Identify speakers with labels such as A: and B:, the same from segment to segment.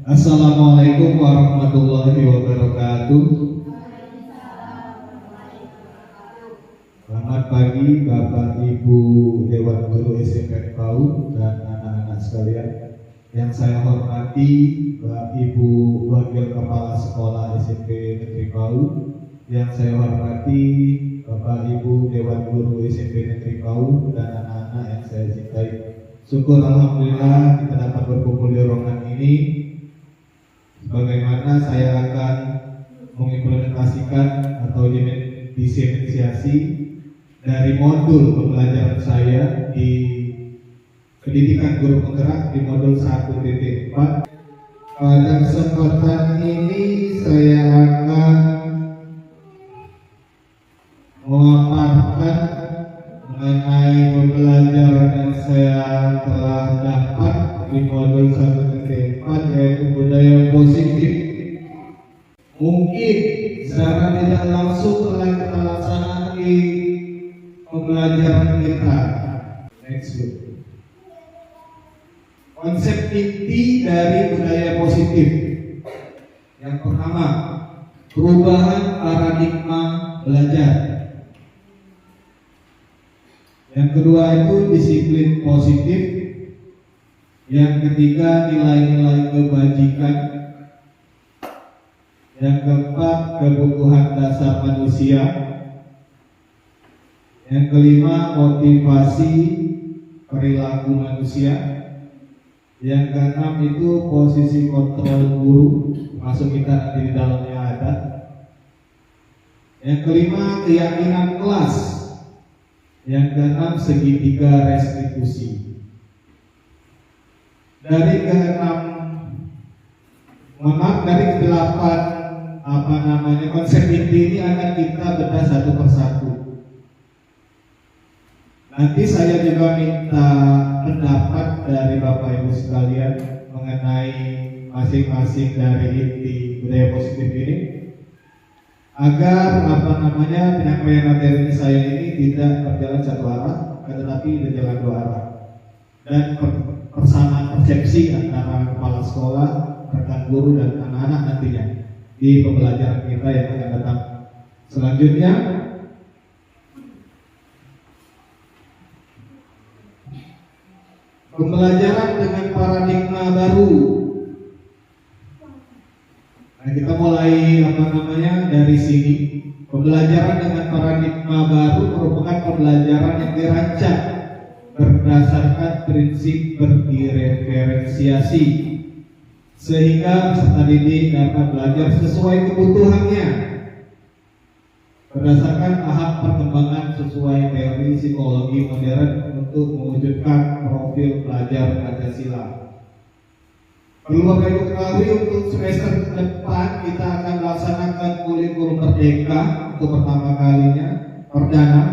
A: Assalamualaikum warahmatullahi wabarakatuh. Selamat pagi Bapak Ibu Dewan Guru SMP PAUD dan anak-anak sekalian. Yang saya hormati Bapak Ibu Wakil Kepala Sekolah SMP Negeri PAUD. Yang saya hormati Bapak Ibu Dewan Guru SMP Negeri PAUD dan anak-anak yang saya cintai. Syukur alhamdulillah kita dapat berkumpul di ruangan ini. Bagaimana saya akan mengimplementasikan atau diseminasiasi dari modul pembelajaran saya di pendidikan guru penggerak di modul 1.4. Pada kesempatan ini saya akan memaparkan mengenai pembelajaran yang saya telah dapat di modul 1.4, yaitu budaya positif. Mungkin secara tidak langsung telah kita laksanakan di pembelajaran kita. Next look. Konsep inti dari budaya positif. Yang pertama, perubahan paradigma belajar. Yang kedua itu disiplin positif. Yang ketiga, nilai-nilai kebajikan. Yang keempat, kebutuhan dasar manusia. Yang kelima, motivasi perilaku manusia. Yang keenam itu posisi kontrol guru, masuk kita nanti di dalamnya ada. Yang kelima, keyakinan kelas. Yang keenam, segitiga restitusi. Dari kedelapan konsep inti ini akan kita bedah satu persatu. Nanti saya juga minta pendapat dari Bapak Ibu sekalian mengenai masing-masing dari inti budaya positif ini, agar penyampaian materi saya ini tidak berjalan satu arah, tetapi berjalan dua arah, dan persamaan persepsi antara kepala sekolah, rekan guru dan anak-anak nantinya di pembelajaran kita yang akan datang. Selanjutnya, pembelajaran dengan paradigma baru. Nah, kita mulai dari sini. Pembelajaran dengan paradigma baru merupakan pembelajaran yang dirancang berdasarkan prinsip berdiferensiasi, sehingga peserta didik dapat belajar sesuai kebutuhannya berdasarkan tahap perkembangan sesuai teori psikologi modern untuk mewujudkan profil pelajar Pancasila. Perlu Bapak Ibu ketahui, untuk semester depan kita akan melaksanakan kurikulum merdeka untuk pertama kalinya, perdana.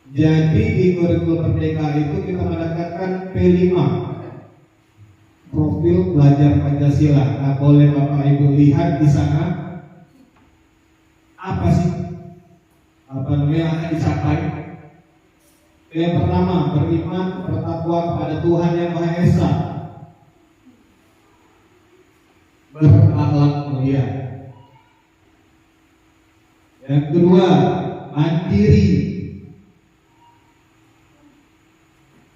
A: Jadi di kurikulum merdeka itu kita menekankan P5, profil pelajar Pancasila. Nah, boleh Bapak Ibu lihat di sana apa sih yang akan dicapai. Yang pertama, beriman bertakwa kepada Tuhan Yang Maha Esa, berakhlak mulia. Yang kedua, mandiri.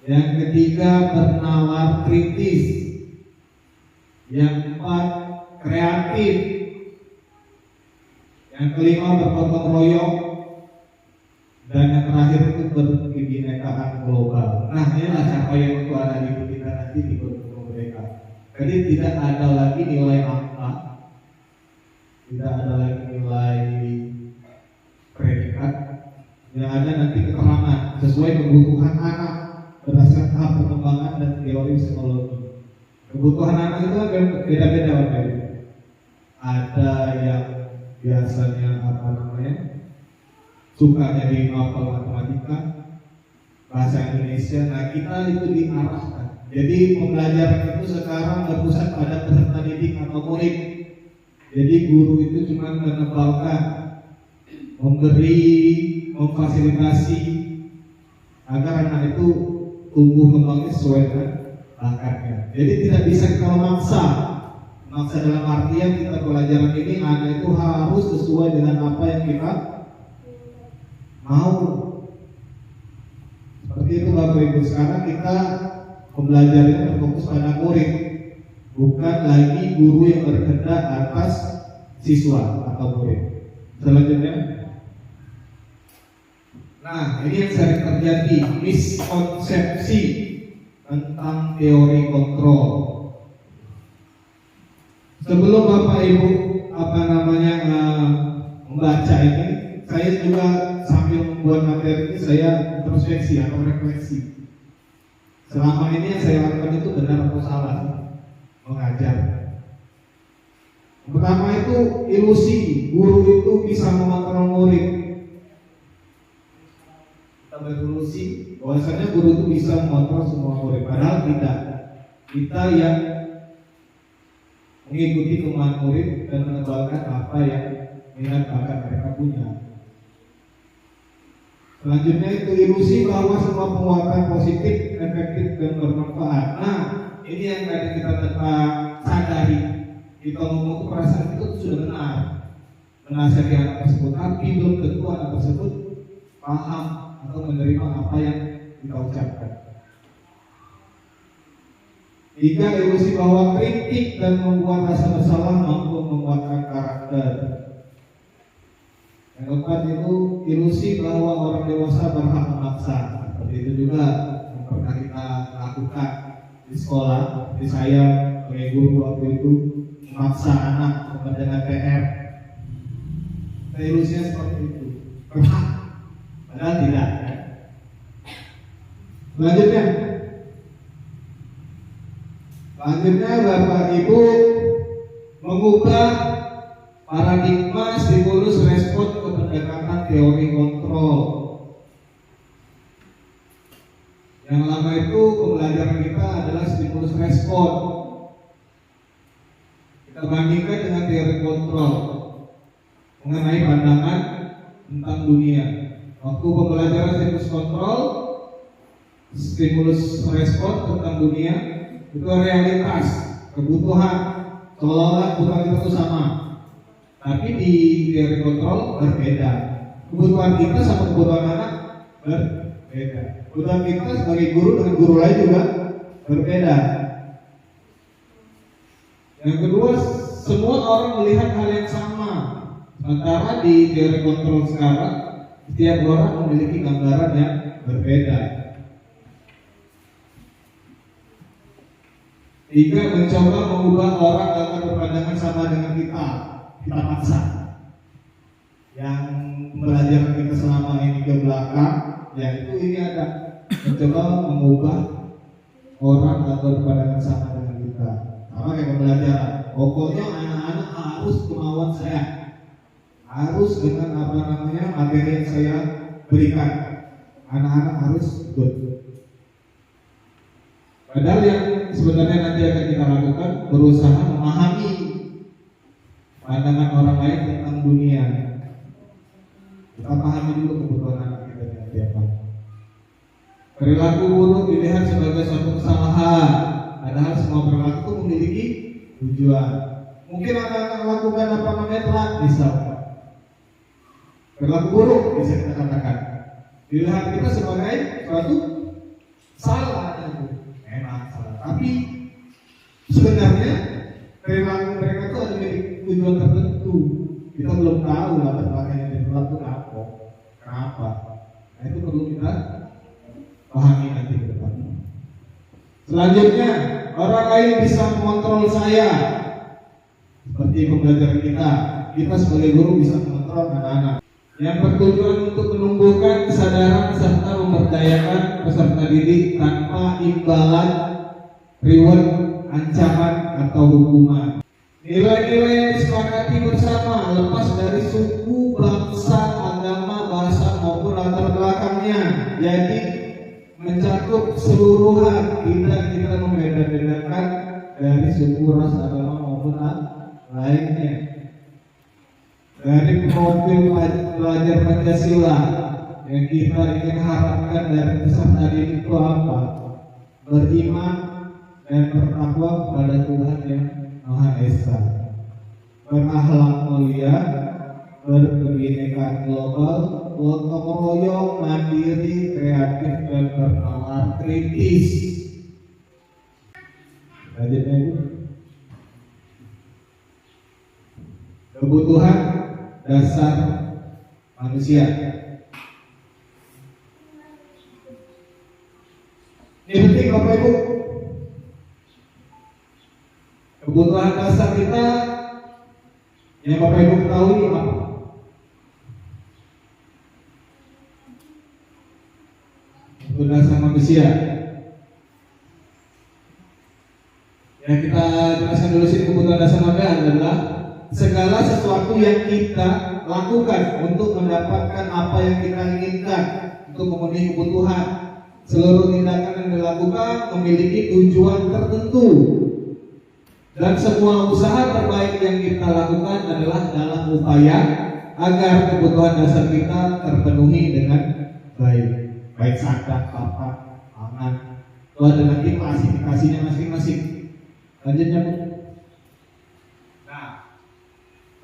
A: Yang ketiga, bernalar kritis. Yang keempat, kreatif. Yang kelima, bergotong royong. Dan yang terakhir itu berkebinekaan global. Nah, inilah capaian untuk anak didik kita nanti di kurikulum mereka. Jadi tidak ada lagi nilai angka, tidak ada lagi nilai predikat, yang ada nanti keterangan sesuai kebutuhan anak berdasarkan tahap perkembangan dan teori psikologi. Kebutuhan anak itu kan beda-beda, Bapak Ibu. Ada yang biasanya sukanya di novel matematika, bahasa Indonesia. Nah, kita itu diarahkan. Jadi pembelajaran itu sekarang berpusat pada peserta didik atau murid. Jadi guru itu cuma menebalkan, memberi, memfasilitasi agar anak itu tumbuh kembangnya sesuai dengan bakatnya. Jadi tidak bisa kita memaksa dalam artian kita pelajaran ini anak itu harus sesuai dengan apa yang kita mau. Seperti itu Bapak Ibu. Sekarang kita pembelajaran berfokus pada murid, bukan lagi guru yang berkehendak atas siswa atau murid. Selanjutnya, nah ini yang sering terjadi, miskonsepsi tentang teori kontrol. Sebelum Bapak Ibu membaca ini, saya juga sambil membuat materi ini saya introspeksi atau refleksi. Selama ini yang saya lakukan itu benar atau salah mengajar. Pertama itu ilusi guru itu bisa mengontrol murid. Kita berilusi bahwasanya guru itu bisa mengontrol semua murid, padahal tidak. Kita yang mengikuti kemauan murid dan mengembangkan apa yang minat bakat mereka punya. Selanjutnya itu ilusi bahwa semua penguatan positif, efektif dan bermanfaat. Nah, ini yang kadang kita sadari. Kita ngomong perasaan itu sudah benar, menasihati anak tersebut, tapi belum tentu anak tersebut paham atau menerima apa yang kita ucapkan. Tiga, ilusi bahwa kritik dan membuat rasa bersalah mampu menguatkan karakter. Yang keempat itu ilusi bahwa orang dewasa berhak memaksa. Seperti itu juga yang pernah kita lakukan di sekolah. Seperti saya sebagai guru waktu itu memaksa anak mengerjakan PR. Ilusinya seperti itu, berhak, padahal tidak. Selanjutnya Bapak Ibu mengubah paradigma stimulus respon ke pendekatan teori kontrol. Yang lama itu pembelajaran kita adalah stimulus respon. Kita bandingkan dengan teori kontrol mengenai pandangan tentang dunia. Waktu pembelajaran stimulus respon tentang dunia itu realitas, kebutuhan, seolah-olah kebutuhan kita itu sama. Tapi di teori kontrol berbeda. Kebutuhan kita sama kebutuhan anak berbeda. Kebutuhan kita sebagai guru dengan guru lain juga berbeda. Yang kedua, semua orang melihat hal yang sama. Sementara di teori kontrol sekarang, setiap orang memiliki gambaran yang berbeda. Tiga, mencoba mengubah orang agar berpandangan sama dengan kita paksa. Yang pembelajaran kita selama ini ke belakang, yaitu ini ada mencoba mengubah orang agar berpandangan sama dengan kita. Sama kayak pembelajaran. Pokoknya anak-anak harus kemauan saya, harus dengan materi yang saya berikan. Anak-anak harus ikut. Padahal yang sebenarnya nanti akan kita lakukan berusaha memahami pandangan orang lain tentang dunia. Kita pahami dulu kebutuhan anak kita seperti apa. Perilaku buruk dilihat sebagai suatu kesalahan, padahal semua perilaku memiliki tujuan. Mungkin anak-anak melakukan telat misalkan. Perilaku buruk bisa kita katakan dilihat kita sebagai suatu salah. Tapi sebenarnya perilaku mereka itu ada tujuan tertentu. Kita belum tahu latar belakangnya dari perilaku apa, kenapa. Nah itu perlu kita pahami nanti ke depan. Selanjutnya, orang lain bisa mengontrol saya. Seperti pembelajaran kita sebagai guru bisa mengontrol anak-anak. Yang bertujuan untuk menumbuhkan kesadaran serta memberdayakan peserta didik tanpa imbalan, reward, ancaman atau hukuman. Nilai-nilai yang disepakati bersama lepas dari suku, bangsa, agama, bahasa maupun latar belakangnya. Jadi mencakup keseluruhan, tidak kita membeda-bedakan dari suku, ras, agama maupun lainnya. Dari profil pelajar Pancasila yang kita ingin harapkan dari peserta didik itu apa? Beriman, dan bertakwa kepada Tuhan yang Maha Esa, berakhlak mulia, berkebinekaan global, gotong royong, mandiri, kreatif, dan bernalar kritis. Selanjutnya itu kebutuhan dasar manusia. Ini penting Bapak Ibu. Kebutuhan dasar kita yang Bapak Ibu ketahui apa? Kebutuhan dasar manusia. Yang kita jelaskan dulu sini, kebutuhan dasar manusia adalah segala sesuatu yang kita lakukan untuk mendapatkan apa yang kita inginkan, untuk memenuhi kebutuhan. Seluruh tindakan yang dilakukan memiliki tujuan tertentu, dan semua usaha terbaik yang kita lakukan adalah dalam upaya agar kebutuhan dasar kita terpenuhi dengan baik. Baik sandang, papan, pangan. Itu ada lagi klasifikasinya masing-masing. Lanjutnya. Nah,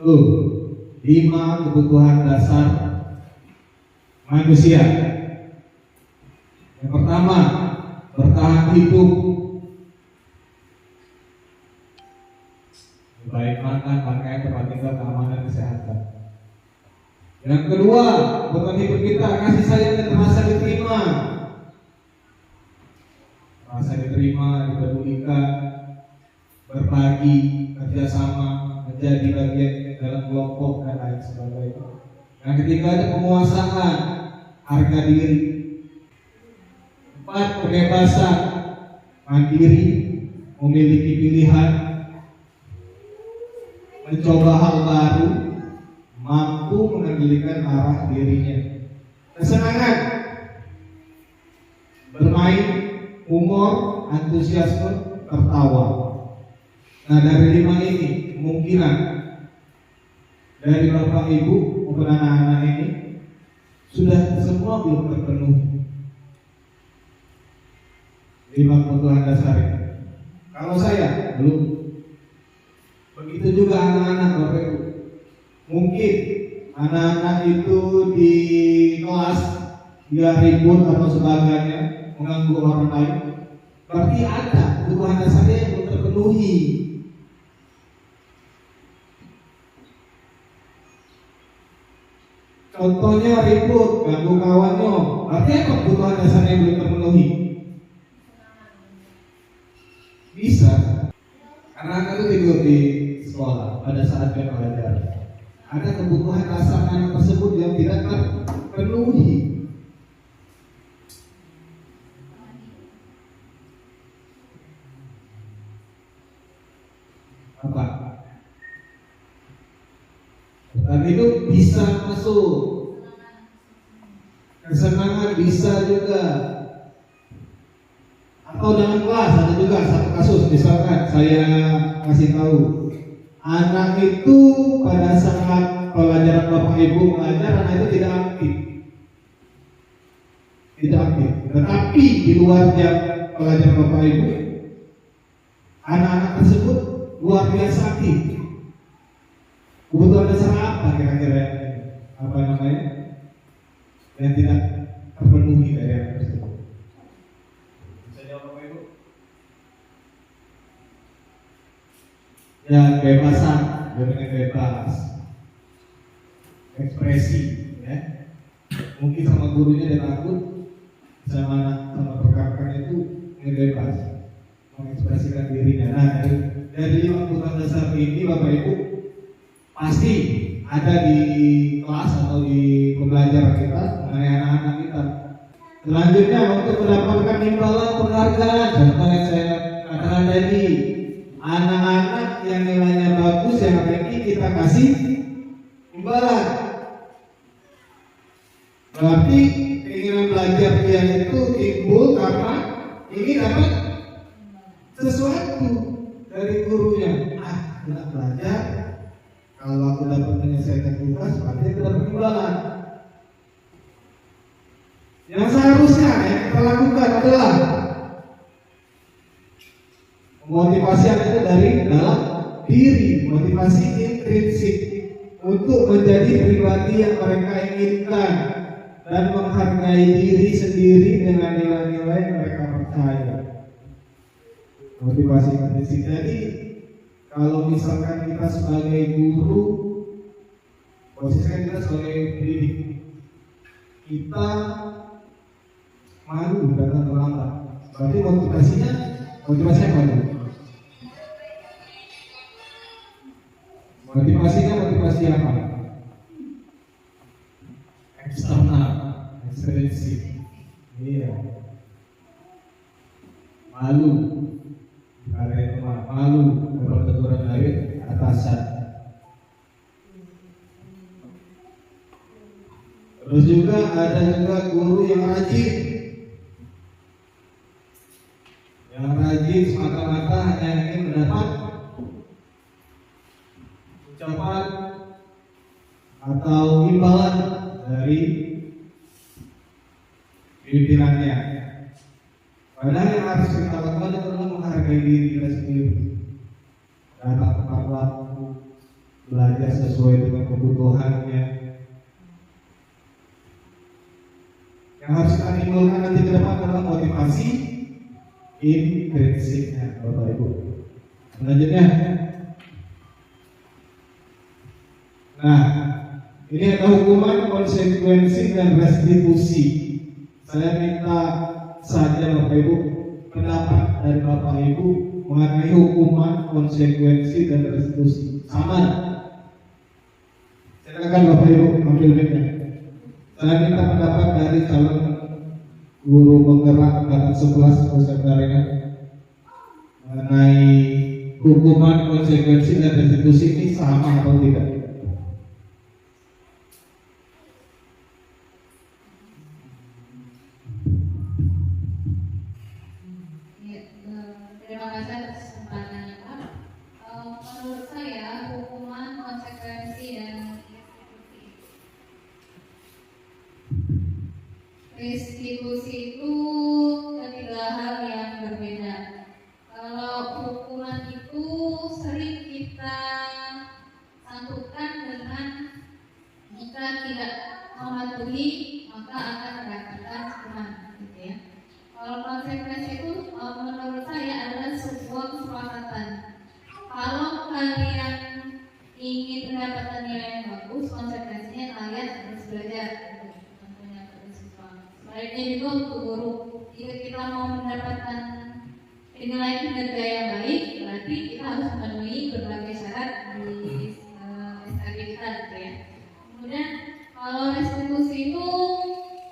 A: 5 kebutuhan dasar manusia. Yang pertama, bertahan hidup. Baik makan, pakaian, tempat tinggal, keamanan, kesehatan. Yang kedua, kebutuhan hidup kita, kasih sayang dan merasa diterima. Merasa diterima, dipedulikan, berbagi, kerjasama, menjadi bagian dalam kelompok, dan lain sebagainya. Yang ketiga, ada penguasaan, harga diri. 4, kebebasan, mandiri, memiliki pilihan, mencoba hal baru, mampu mengendalikan arah dirinya. Kesenangan, bermain, humor, antusiasme, tertawa. Nah, dari 5 ini kemungkinan dari Bapak Ibu maupun anak-anak ini sudah semua belum terpenuhi 5 kebutuhan dasar ini. Kalau saya belum. Begitu juga anak-anak Bapak Ibu. Mungkin anak-anak itu di kelas dia ribut atau sebagainya, mengganggu orang lain. Berarti ada kebutuhan dasarnya yang belum terpenuhi. Contohnya ribut, ganggu kawannya. Berarti apa kebutuhan dasarnya yang belum terpenuhi? Bisa. Anak-anak itu tidur di sekolah pada saat jam pelajaran. Ada kebutuhan dasar anak tersebut yang tidak terpenuhi. Apa? Dan itu bisa masuk. Kesenangan bisa juga. Atau dalam kelas ada juga satu kasus, misalkan saya kasih tahu anak itu pada saat pelajaran Bapak Ibu mengajar, anak itu tidak aktif. Tetapi di luar jam pelajaran Bapak Ibu, anak-anak tersebut luar biasa aktif. Kebutuhan dasar apa kira-kira yang tidak terpenuhi dari anak tersebut? Ya, kebebasan, dengan bebas, ekspresi, ya. Mungkin sama gurunya dia takut, sama rekan-rekan itu bebas, mengekspresikan dirinya. Nah, dari 5 kebutuhan dasar ini, Bapak Ibu, pasti ada di kelas atau di pembelajaran kita mengenai anak-anak kita. Selanjutnya, untuk mendapatkan imbalan penghargaan, contoh yang saya katakan tadi, anak-anak yang nilainya bagus, yang ini kita kasih imbalan. Berarti keinginan belajar dia itu timbul karena ingin dapat sesuatu dari gurunya. Kita belajar, kalau aku dapat menyelesaikan tugas, berarti aku dapat imbalan. Yang seharusnya yang kita lakukan adalah Motivasi yang itu dari dalam diri, motivasi intrinsik untuk menjadi pribadi yang mereka inginkan dan menghargai diri sendiri dengan nilai-nilai yang mereka percaya. Motivasi intrinsik. Jadi kalau misalkan kita sebagai guru, posisinya kita sebagai pendidik, kita malu datang terlambat. Berarti motivasinya apa? Motivasi apa? Eksternal, ekstrinsik. Iya. Malu, karena itu malu dapat teguran dari atasan. Terus juga ada juga guru yang rajin, semata-mata hanya ingin mendapat ucapan atau imbalan dari pimpinannya. Padahal yang harus kita lakukan adalah menghargai diri kita sendiri, datang tepat waktu, belajar sesuai dengan kebutuhannya. Yang harus kita timbulkan nanti ke depan adalah motivasi intrinsiknya, Bapak Ibu. Selanjutnya, nah, ini ada hukuman, konsekuensi, dan restitusi. Saya minta saja Bapak Ibu pendapat dari Bapak Ibu mengenai hukuman, konsekuensi, dan restitusi. Sama? Silakan Bapak Ibu ambil mic-nya. Saya minta pendapat dari calon guru penggerak angkatan 11 Nusantara mengenai hukuman, konsekuensi, dan restitusi ini sama atau tidak?
B: Terima kasih atas kesempatannya, Pak. Menurut saya hukuman, konsekuensi, dan restitusi itu ketiga hal yang berbeda. Kalau hukuman itu sering kita sangkutkan dengan jika tidak mematuhi maka akan mendapatkan hukuman, gitu ya. Kalau konsekuensi itu menurut saya adalah sebuah kesepakatan. Kalau kalian ingin mendapatkan nilai yang bagus, konsekuensinya kalian harus belajar. Sebaliknya juga untuk guru, jika kita mau mendapatkan nilai kinerja yang baik, berarti kita harus memenuhi berbagai syarat di SKB kita, gitu ya. Kemudian kalau restitusi itu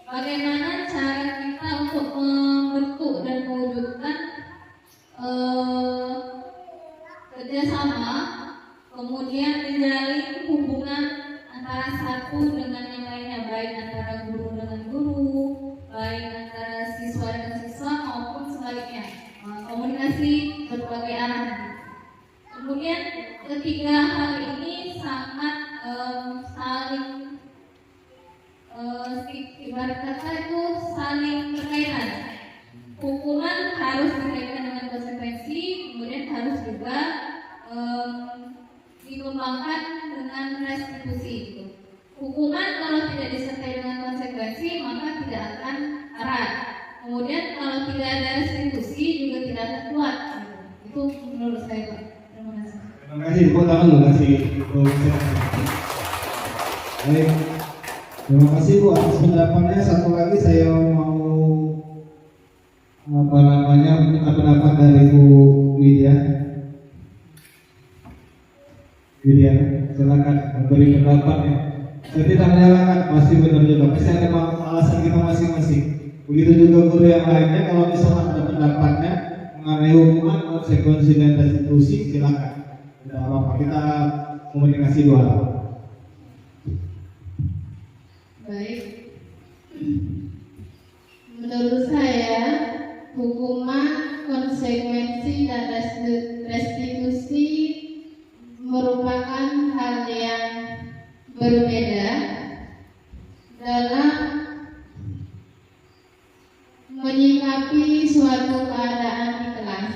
B: bagaimana cara kita untuk membentuk dan mewujudkan kerjasama, kemudian menjalin hubungan antara satu dengan yang lainnya, baik antara guru dengan guru, baik antara siswa dengan siswa maupun sebaliknya, komunikasi berbagai arah. Kemudian ketiga hal ini sangat saling ibarat kata itu saling berkaitan. Hukuman harus dikaitkan dengan konsekuensi, kemudian harus juga dikembangkan dengan restitusi. Hukuman kalau tidak disertai dengan konsekuensi maka tidak akan erat. Kemudian kalau tidak ada restitusi juga tidak akan kuat. Itu menurut saya, Pak. Terima kasih.
A: Terima kasih, Bu. Tangan lu kasih. Baik. Terima kasih Bu atas pendapatnya. Satu lagi saya mau minta pendapat dari Bu Widya. Widya, silakan memberi pendapatnya. Saya tidak menyalahkan, pasti benar juga. Pasti ada alasan kita masing-masing. Begitu juga guru yang lainnya, kalau misalnya ada pendapatnya mengenai hukuman, konsekuensi, dan restitusi, silakan. Tidak apa-apa, kita komunikasi dua hal.
B: Baik. Menurut saya hukuman, konsekuensi, dan restitusi merupakan hal yang berbeda dalam menyikapi suatu keadaan di kelas.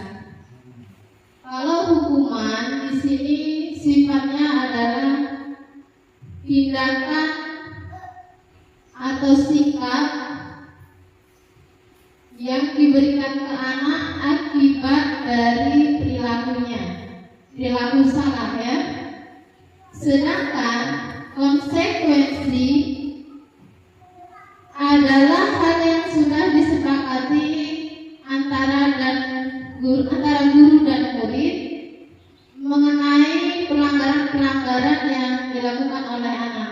C: sini sifatnya adalah tindakan atau sikap yang diberikan ke anak akibat dari perilakunya, perilaku salah ya. Sedangkan konsekuensi adalah hal yang sudah disepakati antara guru dan murid mengenai pelanggaran-pelanggaran yang dilakukan oleh anak.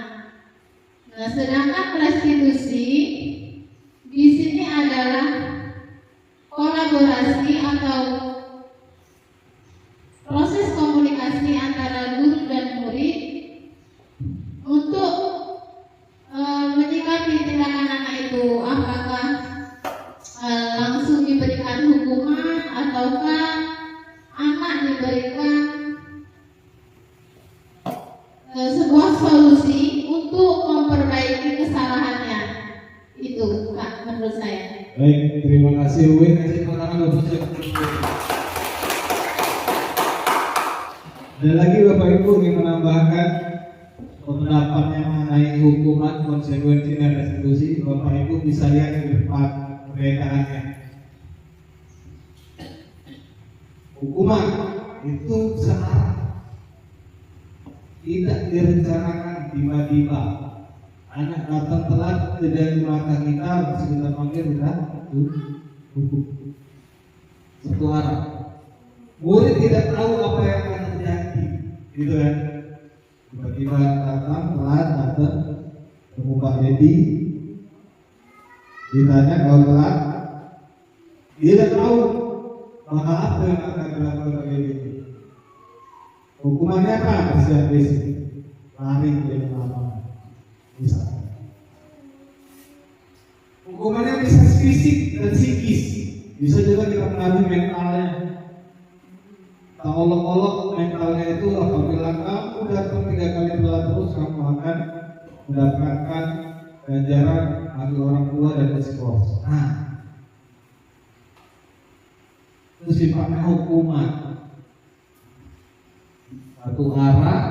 C: Nah, sedangkan restitusi di sini adalah kolaborasi atau proses komunikasi antara guru dan murid untuk menyikapi tindakan anak itu, apakah langsung diberikan hukuman ataukah anak diberikan sebuah solusi untuk memperbaiki kesalahannya. Itu Kak, menurut saya.
A: Baik, terima kasih Uwin. Kasih tangan untuk saya. Ada lagi Bapak Ibu ingin menambahkan pendapatnya mengenai hukuman, konsekuensi dan restitusi? Bapak Ibu bisa lihat di depan perbedaannya. Hukuman itu searah, tidak direncanakan tiba-tiba. Anak datang telat tidak di mata kita, langsung kita panggil udah hukum satu arah. Murid tidak tahu apa yang akan terjadi, gitu kan? Tiba-tiba datang telat, ketemu Pak Dedi, ditanya kalau telat, dia tidak tahu maka apa yang akan dilakukan Pak Dedi. Hukumannya apa? Bersiap-siap, lari dari lama. Bisa. Hukumannya bisa fisik dan psikis, bisa juga kita pengaruhi mentalnya. Tak olok-olok mentalnya itu apabila kamu datang 3 kali telat terus, kamu akan mendapatkan ganjaran bagi orang tua dan diskors. Nah, itu sifatnya hukuman. Satu arah,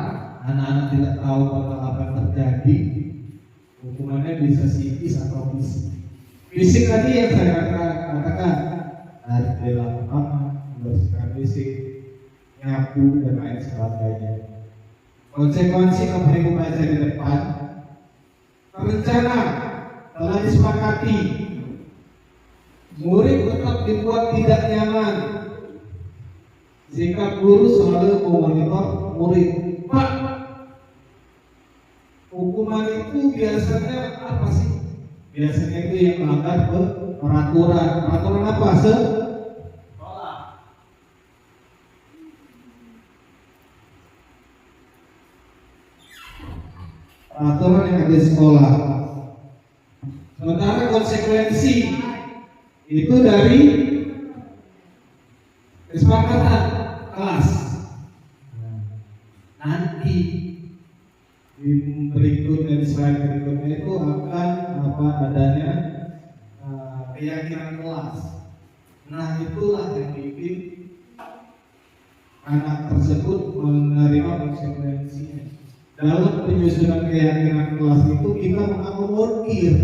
A: anak-anak tidak tahu apa yang terjadi. Hukumannya bisa psikis atau fisik. Fisik tadi yang saya katakan, harus dilakukan, membersihkan fisik, nyapu dan lain sebagainya. Konsekuensi Bapak Ibu baca di depan. Rencana telah disepakati, murid tetap dibuat tidak nyaman, sehingga guru selalu memonitor murid. Pak, hukuman itu biasanya apa sih? Biasanya itu yang melanggar peraturan. Peraturan apa? Peraturan yang ada di sekolah. Sementara konsekuensi itu dari kesepakatan kelas. Nanti di berikutnya, di slide berikutnya itu akan apa adanya keyakinan kelas. Nah, itulah yang bikin anak tersebut menerima konsekuensinya. Dalam penyusunan keyakinan kelas itu kita mengakomodir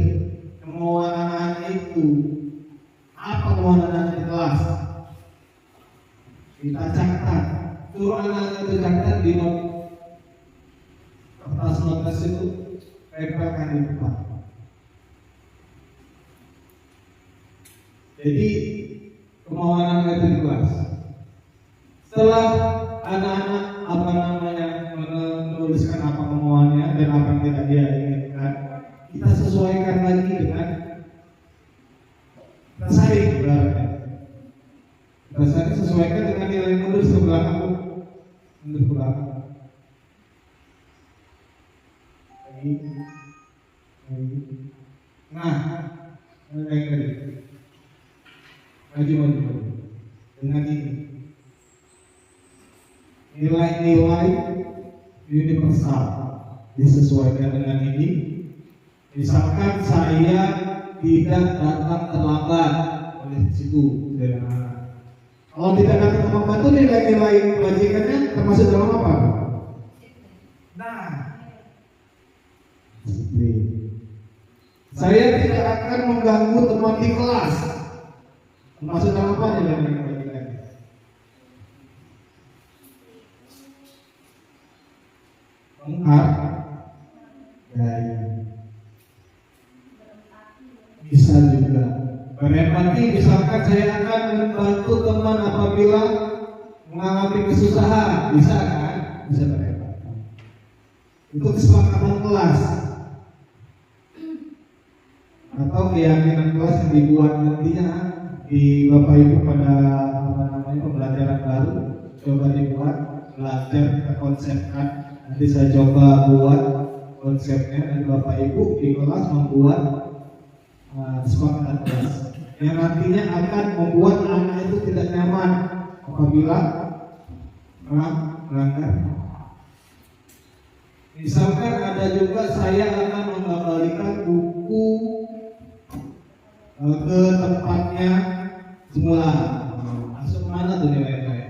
A: kemauan anak-anak itu. Apa kemauan anak-anak di kelas? Kita catat. Suruh anak-anak itu catat di kertas notas itu, tempelkan di depan. Jadi kemauan anak itu di kelas. Setelah anak-anak menuliskan apa kemauannya dan apa yang tidak dia inginkan, kita sesuaikan lagi dengan tersaring ibaratnya. Tersaring sesuaikan dengan nilai mundur sebelah kamu, mundur ke belakang. Nah, kayak tadi maju dengan ini nilai-nilai universal disesuaikan dengan ini. Misalkan saya tidak datang terlambat, oleh situ sederhana. Kalau tidak datang membantu, nilai-nilai kebajikannya termasuk dalam apa? Nah, saya tidak akan mengganggu teman di kelas. Termasuk dalam apa nilai-nilai kebajikannya? Menghargai. Bisa juga berempati, misalkan saya akan membantu teman apabila mengalami kesusahan, bisa kan? Bisa berempati. Itu kesepakatan kelas atau keyakinan kelas yang dibuat nantinya di Bapak Ibu pada pembelajaran baru. Coba dibuat, belajar, kita konsepkan. Nanti saya coba buat konsepnya dan Bapak Ibu di kelas membuat kesepakatan kelas yang nantinya akan membuat anak itu tidak nyaman apabila melanggar. Misalkan ada juga saya akan mengembalikan buku ke tempatnya semula. Masuk mana tuh nilai saya?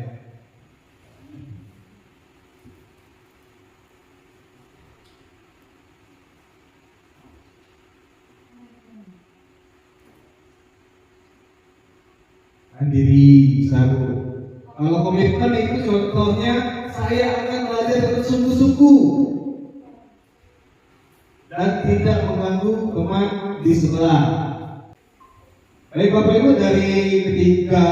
A: Diri satu. Kalau komitmen itu contohnya saya akan belajar dengan sungguh-sungguh dan tidak mengganggu teman di sebelah. Baik Bapak Ibu, dari ketiga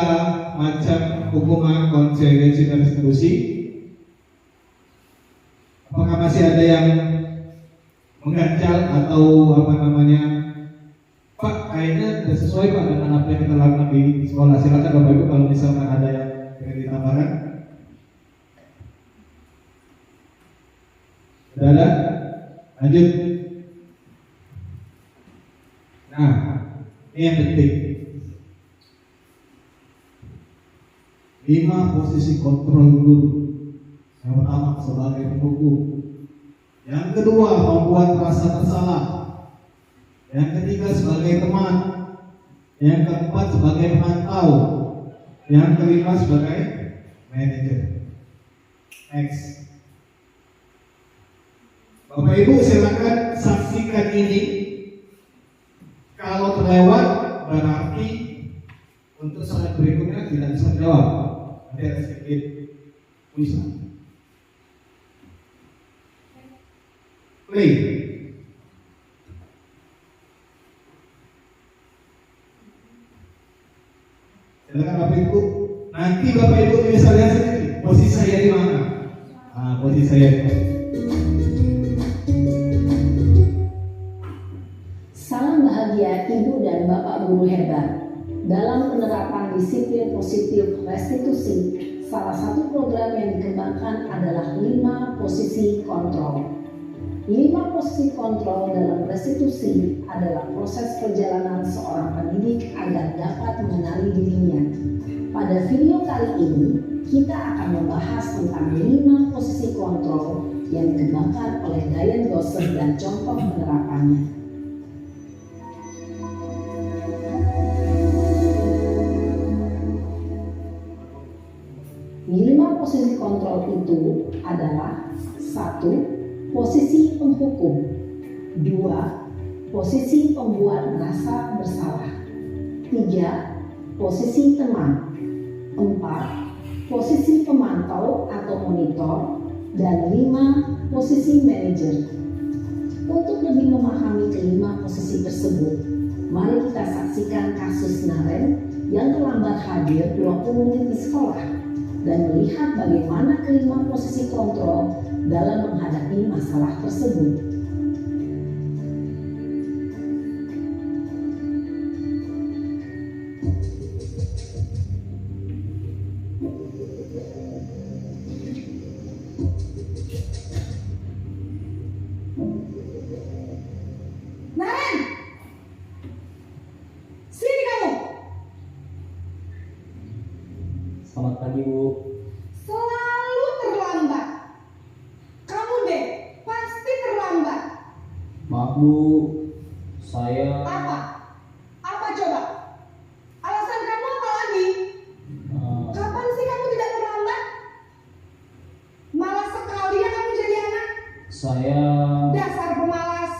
A: macam hukuman konsekuensi dan restitusi, apakah masih ada yang mengganjal atau Pak, kayaknya tidak sesuai Pak dengan apa yang kita lakukan di sekolah. Silakan Bapak Ibu kalau misalkan ada yang ingin ditambahkan. Sudah ada? Lanjut. Nah, ini yang penting. 5 posisi kontrol guru. Yang pertama sebagai penghukum. Yang kedua membuat rasa bersalah. Yang ketiga sebagai teman. Yang keempat sebagai pemantau. Yang kelima sebagai manajer. Next. Bapak Ibu silakan saksikan ini. Kalau terlewat berarti untuk slide berikutnya tidak bisa jawab. Nanti ada sedikit tulisan. Play. Silakan Bapak Ibu. Nanti Bapak Ibu bisa lihat sendiri posisi saya di mana. Posisi saya di mana.
D: Salam bahagia Ibu dan Bapak Guru hebat. Dalam penerapan disiplin positif restitusi, salah satu program yang dikembangkan adalah 5 posisi kontrol. 5 posisi kontrol dalam restitusi adalah proses perjalanan seorang pendidik agar dapat mengenali dirinya. Pada video kali ini, kita akan membahas tentang 5 posisi kontrol yang dikembangkan oleh Diane Gosser dan contoh penerapannya. Lima posisi kontrol itu adalah 1. Posisi penghukum. 2. Posisi pembuat merasa bersalah. 3. Posisi teman. 4. Posisi pemantau atau monitor. Dan 5. Posisi manajer. Untuk lebih memahami kelima posisi tersebut, mari kita saksikan kasus Naren yang terlambat hadir 20 menit di sekolah dan melihat bagaimana kelima posisi kontrol dalam menghadapi masalah tersebut.
E: Naren, sini kamu.
F: Selamat pagi, Bu.
E: Selalu terlambat. Kamu deh, pasti terlambat.
F: Maaf, Bu. Saya
E: Apa? Apa coba? Alasan kamu apa lagi?
F: eh,
E: Kamu
F: Saya
E: Dasar pemalas.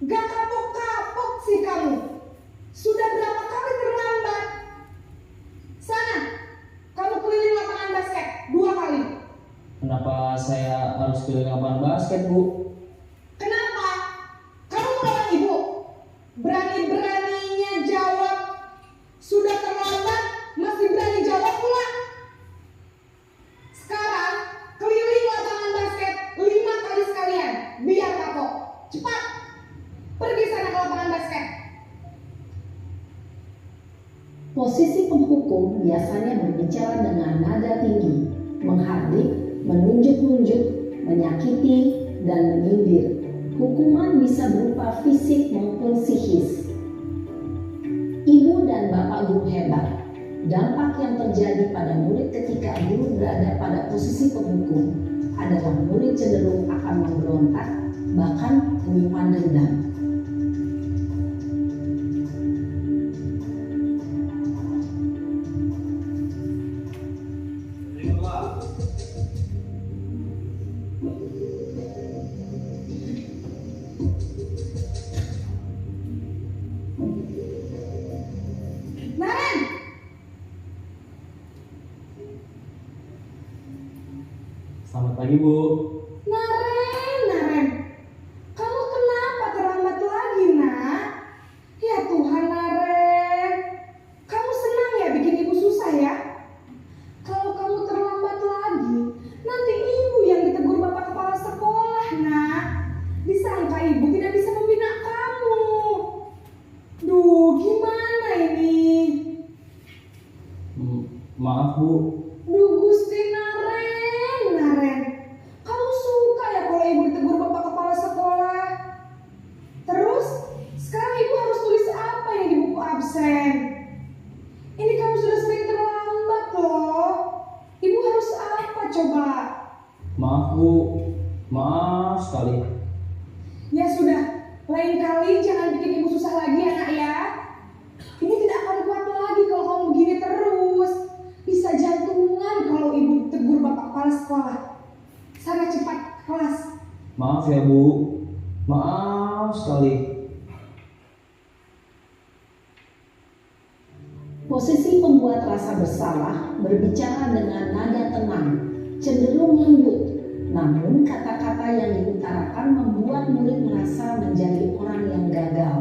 E: Gak kapok-kapok sih kamu. Sudah berapa kali terlambat? Sana, kamu keliling lapangan basket 2 kali.
F: kenapa saya harus keliling lapangan basket, Bu?
E: Kenapa? Kamu melawan ibu. Berani-beraninya jawab. Sudah terlambat, masih berani jawab pula. Sekarang, keliling lapangan basket 5 kali sekalian. Biar kapok. Cepat. Pergi sana ke lapangan basket.
D: Posisi penghukum biasanya berbicara dengan nada tinggi, menghardik, menunjuk-nunjuk, menyakiti, dan menyindir. Hukuman bisa berupa fisik maupun psikis. Ibu dan bapak guru hebat. Dampak yang terjadi pada murid ketika guru berada pada posisi penghukum adalah murid cenderung akan memberontak, bahkan menyimpan dendam.
E: Naren,
F: Selamat pagi, Bu.
E: Naren. Kamu kenapa terlambat lagi, nak? Ya Tuhan, Naren. Kamu senang ya bikin ibu susah ya? Kalau kamu terlambat lagi, nanti ibu yang ditegur bapak kepala sekolah, nak. Disangka ibu tidak bisa membina kamu. Duh, gimana ini?
F: Maaf, Bu.
E: Duh, Gusti Naren. Kamu suka ya kalau ibu ditegur bapak kepala sekolah? Terus, sekarang ibu harus tulis apa yang di buku absen? Ini kamu sudah sering terlambat loh. Ibu harus apa coba?
F: Maaf, Bu. Maaf sekali.
E: Ya sudah, lain kali jangan bikin ibu susah lagi ya, nak ya. Ibu tidak akan kuat lagi kalau kamu begini terus. Bisa jantungan kalau ibu tegur bapak kepala sekolah. Sana cepat kelas.
F: Maaf ya, Bu. Maaf sekali.
D: Posisi pembuat rasa bersalah berbicara dengan nada tenang, cenderung lembut. Namun kata-kata yang diutarakan membuat murid merasa menjadi orang yang gagal,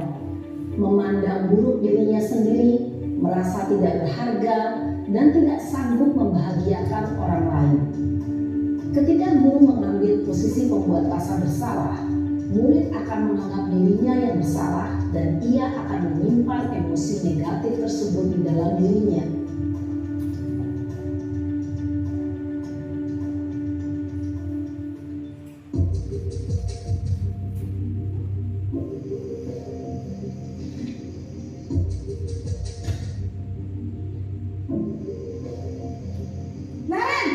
D: memandang buruk dirinya sendiri, merasa tidak berharga, dan tidak sanggup membahagiakan orang lain. Ketika guru mengambil posisi pembuat rasa bersalah, murid akan menganggap dirinya yang bersalah dan ia akan menyimpan emosi negatif tersebut di dalam dirinya.
E: Naren,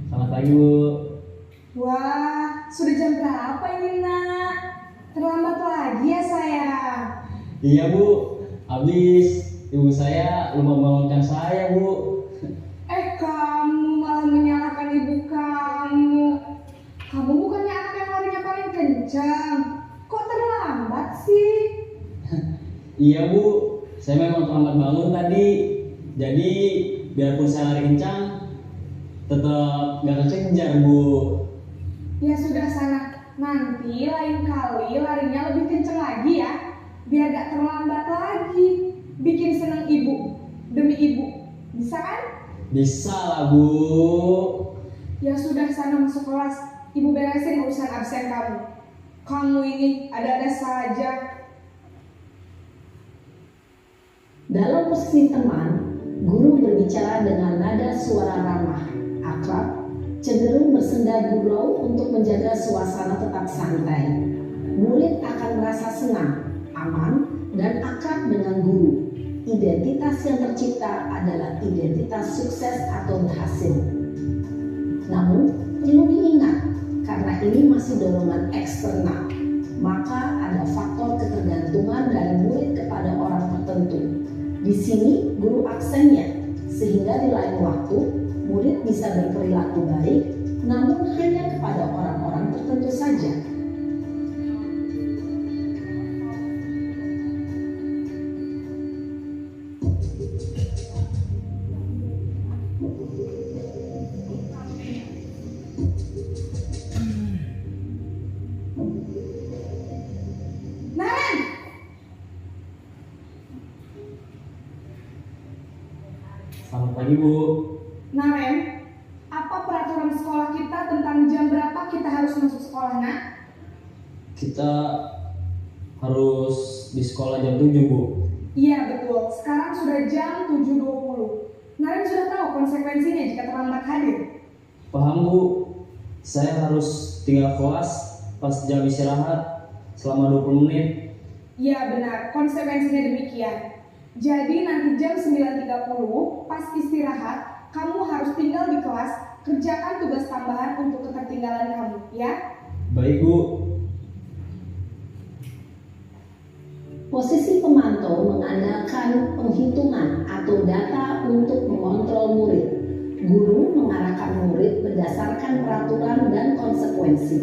F: Selamat pagi, Bu.
E: wah, sudah jam berapa ini, nak? Terlambat lagi ya, sayang.
F: Iya, Bu. Habis ibu saya lupa membangunkan saya, Bu.
E: Kamu malah menyalahkan ibu kamu. Kamu bukannya anak yang larinya paling kencang. Kok terlambat sih?
F: Iya, Bu. Saya memang terlambat bangun tadi. Jadi biarpun saya lari kencang, tetap gak kekejar, Bu.
E: Ya sudah sana. Nanti lain kali larinya lebih kencang lagi ya. Biar gak terlambat lagi. Bikin senang ibu. Demi ibu. Bisa kan?
F: Bisa lah, Bu.
E: Ya sudah sana masuk kelas. Ibu beresin urusan absen kamu. Kamu ini ada-ada saja.
D: Dalam posisi teman, guru berbicara dengan nada suara ramah, akrab, cenderung bersenda gurau untuk menjaga suasana tetap santai. Murid akan merasa senang, aman, dan akrab dengan guru. Identitas yang tercipta adalah identitas sukses atau berhasil. Namun, perlu diingat, karena ini masih dorongan eksternal, maka ada faktor ketergantungan dari murid kepada orang tertentu. Di sini guru aksennya, sehingga di lain waktu murid bisa berperilaku baik, namun hanya kepada orang-orang tertentu saja.
E: Naren,
F: Selamat pagi Bu.
E: Naren, apa peraturan sekolah kita tentang jam berapa kita harus masuk sekolah, nak?
F: Kita harus di sekolah jam 7 Bu.
E: Iya betul, sekarang sudah jam 7.20. Naren sudah tahu konsekuensinya jika terlambat hadir.
F: Paham Bu, saya harus tinggal kelas pas jam istirahat selama 20 menit.
E: Iya benar, konsekuensinya demikian. Jadi nanti jam 9.30 pas istirahat, kamu harus tinggal di kelas, kerjakan tugas tambahan untuk ketertinggalan kamu, ya?
F: Baik Bu.
D: Posisi pemantau mengandalkan penghitungan atau data untuk mengontrol murid. Guru mengarahkan murid berdasarkan peraturan dan konsekuensi.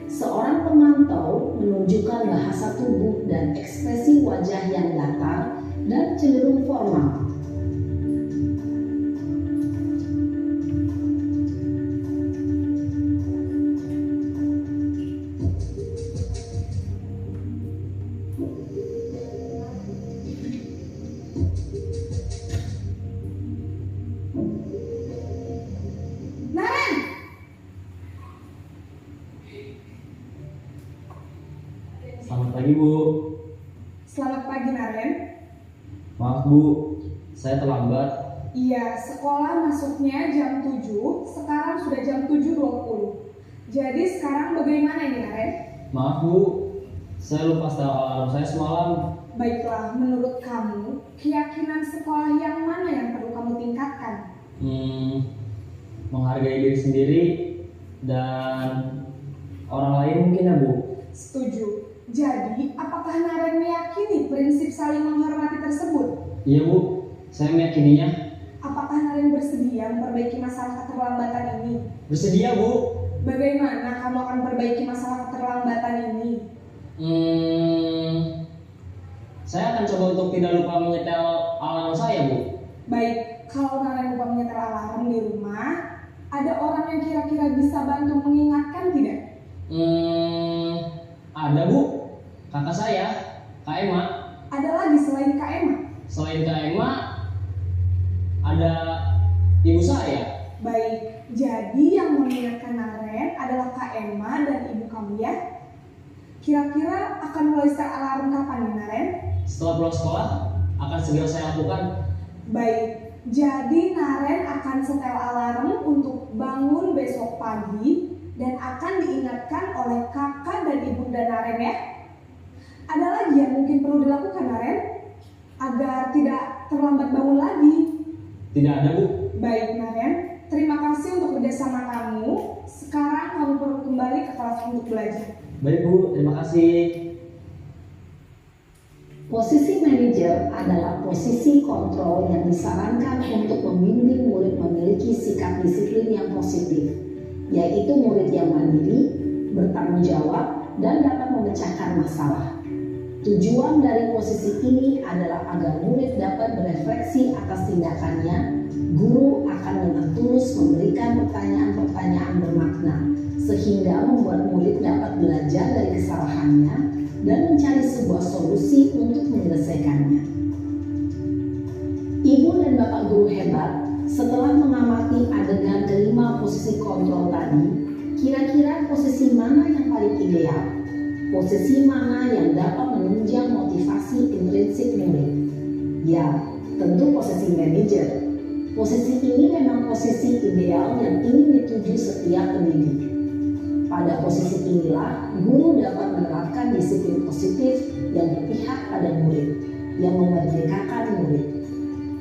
D: Seorang pemantau menunjukkan bahasa tubuh dan ekspresi wajah yang datar dan cenderung formal.
E: Naren!
F: Selamat pagi Bu.
E: Selamat pagi Naren.
F: Maaf Bu, saya terlambat.
E: Iya, sekolah masuknya jam 7, sekarang sudah jam 7.20. Jadi sekarang bagaimana ini Naren?
F: Maaf Bu, saya lupa setel alarm saya semalam.
E: Baiklah, menurut kamu, keyakinan sekolah yang mana yang perlu kamu tingkatkan?
F: Menghargai diri sendiri dan orang lain mungkin ya Bu.
E: Setuju. Jadi, apakah Naren meyakini prinsip saling menghormati tersebut?
F: Iya Bu, saya meyakininya.
E: Apakah Naren bersedia memperbaiki masalah keterlambatan ini?
F: Bersedia Bu.
E: Bagaimana kamu akan perbaiki masalah keterlambatan ini?
F: Saya akan coba untuk tidak lupa menyetel alarm saya Bu.
E: Baik, kalau Naren lupa menyetel alarm di rumah, ada orang yang kira-kira bisa bantu mengingatkan tidak?
F: Ada Bu, kakak saya, Kak Emma.
E: Ada lagi selain Kak Emma?
F: Selain Kak Emma, ada ibu saya.
E: Baik, jadi yang mengingatkan Naren adalah Kak Emma dan ibu kamu ya? Kira-kira akan mulai setel alarm kapan nih Naren?
F: Setelah pulang sekolah, akan segera saya lakukan.
E: Baik, jadi Naren akan setel alarm untuk bangun besok pagi dan akan diingatkan oleh kakak dan ibunda Naren ya. Ada lagi yang mungkin perlu dilakukan Naren agar tidak terlambat bangun lagi?
F: Tidak ada Bu.
E: Baik Naren, terima kasih untuk kerjasama kamu. Sekarang kamu perlu kembali ke kelas untuk belajar.
F: Baik Bu, terima kasih.
D: Posisi manajer adalah posisi kontrol yang disarankan untuk membimbing murid memiliki sikap disiplin yang positif, yaitu murid yang mandiri, bertanggung jawab, dan dapat memecahkan masalah. Tujuan dari posisi ini adalah agar murid dapat berefleksi atas tindakannya. Guru akan dengan tulus memberikan pertanyaan-pertanyaan bermakna, sehingga membuat murid dapat belajar dari kesalahannya dan mencari sebuah solusi untuk menyelesaikannya. Ibu dan bapak guru hebat, setelah mengamati adegan kelima posisi kontrol tadi, kira-kira posisi mana yang paling ideal? Posisi mana yang dapat menunjang motivasi intrinsik murid? Ya, tentu posisi manajer. Posisi ini memang posisi ideal yang ingin dituju setiap pendidik. Pada posisi inilah, guru dapat menerapkan disiplin positif yang berpihak pada murid, yang memerdekakan murid.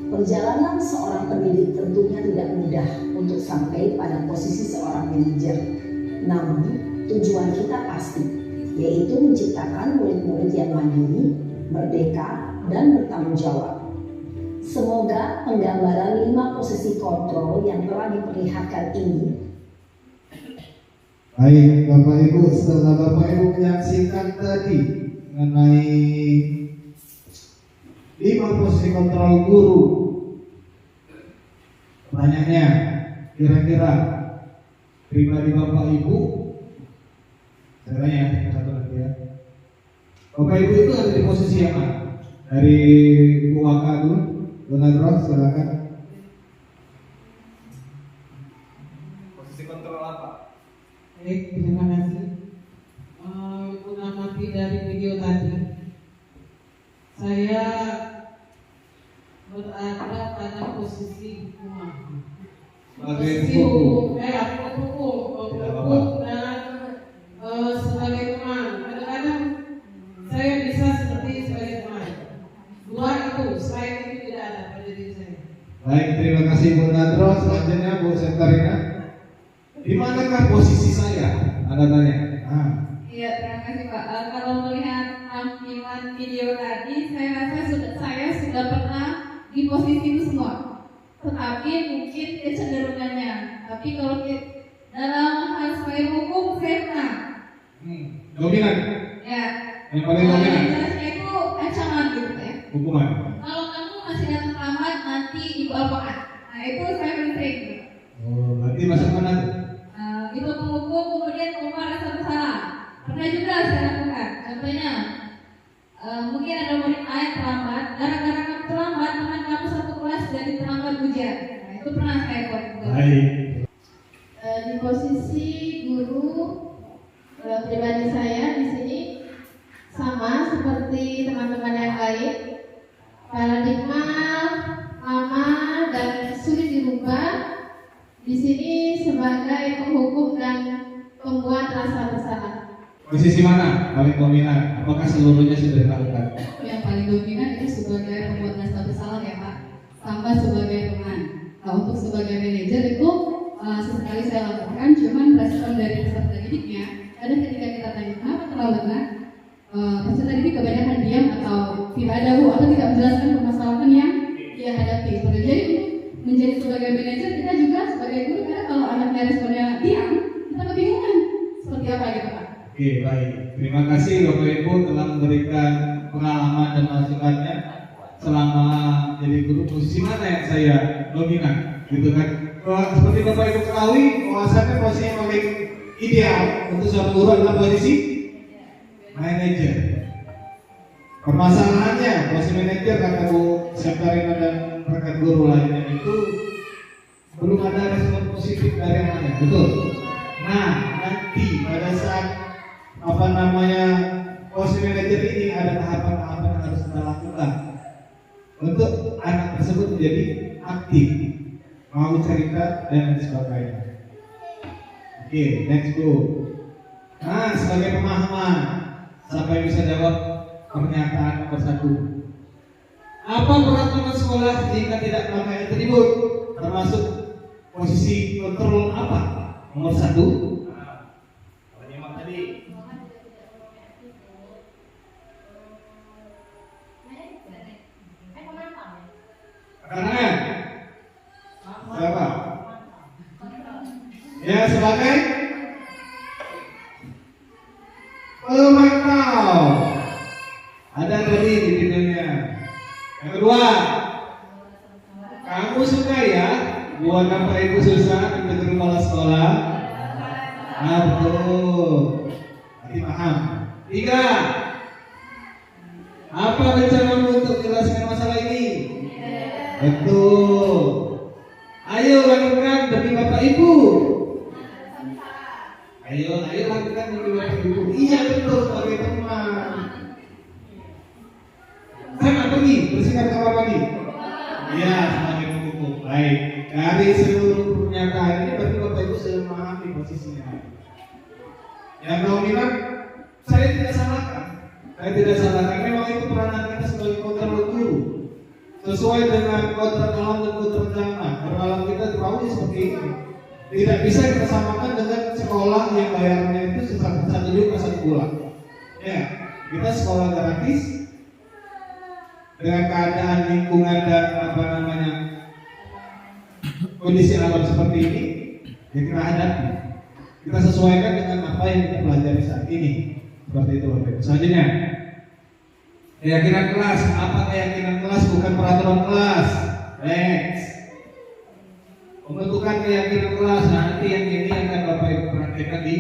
D: Perjalanan seorang pendidik tentunya tidak mudah untuk sampai pada posisi seorang manajer. Namun, tujuan kita pasti, yaitu menciptakan murid-murid yang mandiri, merdeka, dan bertanggung jawab. Semoga penggambaran 5 posisi kontrol yang telah diperlihatkan ini.
A: Baik, Bapak Ibu, setelah Bapak Ibu menyaksikan tadi mengenai 5 posisi kontrol guru, pertanyaannya, kira-kira pribadi Bapak Ibu, saya tanya satu lagi ya, Bapak Ibu itu ada di posisi yang mana? Dari Ibu Waka dulu, Donadro, silakan. Posisi kontrol apa?
G: Baik, terima kasih. Mengamati dari video tadi, saya berada pada posisi hukum.
A: Sebagai hukum.
G: Hukum dan sebagai teman. Kadang-kadang saya bisa seperti sebagai teman. Dua itu, selain itu tidak ada pada diri saya.
A: Baik, terima kasih Bu Nadro. Selanjutnya Bu Sekarina. Di manakah posisi saya? Anda tanya.
B: Iya, terima kasih Pak. Kalau melihat tampilan video tadi, saya rasa saya sudah pernah di posisi itu semua. Tetapi mungkin kecenderungannya. Tapi kalau dalam hal sebagai hukum, saya pernah.
A: Dominan.
B: Ya.
A: Yang paling dominan.
B: Jelasnya itu ancaman gitu ya.
A: Hukuman.
B: Kalau kamu masih datang lambat, nanti ibu apaan? Nah itu saya paling sering. Gitu.
A: Oh, berarti masuk mana tuh?
B: Itu menghukum kemudian mengubah rasa bersalah. Pernah juga saya lakukan. Contohnya, mungkin ada murid A yang terlambat. Gara-gara kamu terlambat, teman kamu satu kelas jadi terlambat ujian. Nah, itu pernah saya buat.
A: Baik.
C: Di posisi guru, pribadi saya di sini sama seperti teman-teman yang lain. Paradigma lama dan sulit dirubah. Di sini sebagai penghukum dan pembuat rasa bersalah.
A: Posisi mana paling dominan? Apakah seluruhnya sudah dilakukan?
B: Yang paling dominan itu sebagai pembuat rasa bersalah ya Pak, tambah sebagai teman. Nah, untuk sebagai manajer itu sesekali saya lakukan, cuman respon dari peserta didiknya ada ketika kita tanya kenapa terlambat kan? Peserta didik kebanyakan diam atau tidak ada Bu atau tidak menjelaskan permasalahan yang dia hadapi. Jadi menjadi sebagai manajer kita juga sebagai guru karena kalau anaknya responnya diam, kita kebingungan seperti apa gitu Pak.
A: Oke, baik. Terima kasih Bapak Ibu telah memberikan pengalaman dan masukannya selama jadi guru. Posisi mana yang saya dominan, gitu kan? Seperti Bapak Ibu ketahui, bahwasannya posisi yang paling ideal untuk seorang guru adalah posisi manajer. Permasalahannya, posisi manajer kata Bu Sekarina dan rekan guru lainnya itu belum ada respon positif dari yang lain, betul? Nah, nanti pada saat posisi manajer ini ada tahapan-tahapan yang harus kita lakukan untuk anak tersebut menjadi aktif, mau cerita dan sebagainya. Oke, next go. Nah, sebagai pemahaman, siapa yang bisa jawab pernyataan nomor 1? Apa peraturan sekolah jika tidak memakai atribut? Termasuk posisi kontrol apa? Nomor 1. Kanan. Siapa? Ya, sebagai pemantau. Ada tadi di videonya. Yang kedua, kamu suka ya buat Bapak Ibu susah untuk kepala sekolah? Ah, betul. Nanti paham. 3. Apa rencanamu untuk jelaskan masalah ini? Betul. Ayo lakukan demi Bapak Ibu. Ayo lakukan demi Bapak Ibu. Iya betul sebagai teman. Saya nggak pergi, bersikap kamar lagi. Iya sebagai penghukum. Baik. Dari seluruh pernyataan ini berarti Bapak Ibu sudah memahami posisinya. Yang dominan saya tidak salahkan. Memang itu peranan kita sebagai kontrol guru. Sesuai dengan kodrat alam dan kodrat zaman. Alam kita tahu seperti ini. Tidak bisa kita samakan dengan sekolah yang bayarnya itu satu juga satu bulan. Ya, kita sekolah gratis dengan keadaan lingkungan dan kondisi alam seperti ini, ya kita hadapi, kita sesuaikan dengan apa yang kita pelajari saat ini. Seperti itu Bapak Ibu. Selanjutnya, keyakinan kelas. Apa keyakinan kelas? Bukan peraturan kelas. Next. Pembentukan keyakinan kelas. Nanti yang ini akan Bapak Ibu praktekkan di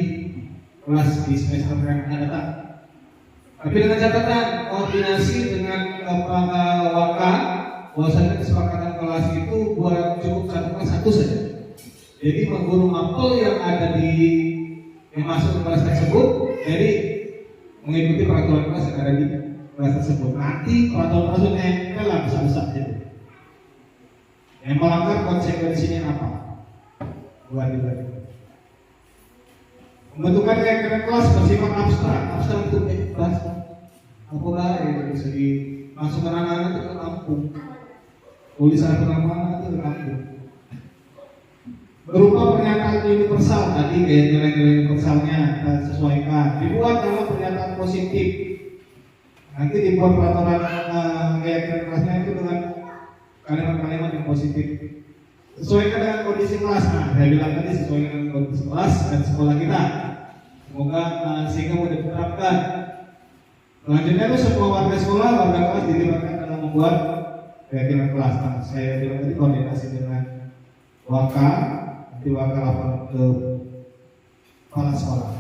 A: kelas di semester yang akan datang. Tapi dengan catatan koordinasi dengan Waka, bahwasanya kesepakatan kelas itu buat cukup satu kelas satu saja. Jadi guru mapel yang ada yang masuk ke kelas tersebut, jadi mengikuti peraturan kelas yang ada di kelas tersebut. Nanti peraturan kelas nempel lah besar-besar gitu. Yang melanggar konsekuensinya apa? Buat dibagi. Pembentukan keyakinan kelas bersifat abstrak itu bebas. Apalah yang bisa dimasukkan anak-anak itu ke kampung. Tulisan penamaran itu ke kampung. Berupa pernyataan universal tadi kayak nilai-nilai universalnya kita sesuaikan. Dibuat dalam pernyataan positif. Nanti dibuat peraturan keyakinan kelasnya itu dengan kalimat-kalimat yang positif. Sesuaikan dengan kondisi kelas. Nah, saya bilang tadi sesuaikan dengan kondisi kelas dan sekolah kita. Semoga sehingga mudah diterapkan. Selanjutnya itu semua warga sekolah, warga kelas dilibatkan dalam membuat keyakinan kelas. Nah, saya bilang tadi koordinasi dengan Waka, nanti Waka lapor ke kepala sekolah.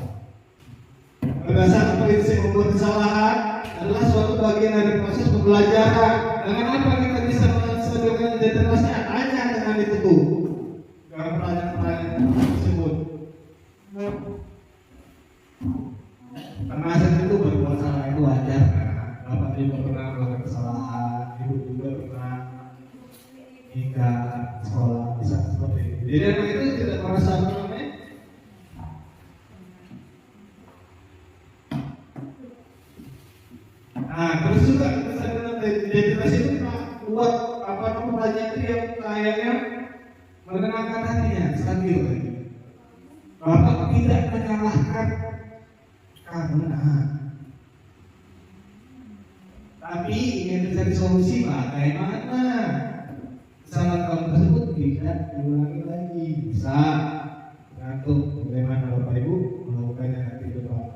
A: Berdasarkan prinsip membuat kesalahan adalah suatu bagian dari proses pembelajaran. Dengan apa kita bisa menstabilkan identitasnya? Tanya dengan itu tuh. Dalam pertanyaan tersebut. Karena itu berbuat salah itu wajar. Bapak juga pernah melakukan kesalahan, ibu juga pernah hingga sekolah bisa seperti itu. Jadi anak itu tidak merasa namanya. Nah, terus juga kita dengan identitas itu kita buat pertanyaan itu yang kayaknya menenangkan hatinya, stabil. Bapak tidak menyalahkan kamu, tapi ingin mencari solusi bagaimana kesalahan kamu tersebut tidak diulangi lagi. Bisa tergantung bagaimana Bapak Ibu melakukannya nanti depan.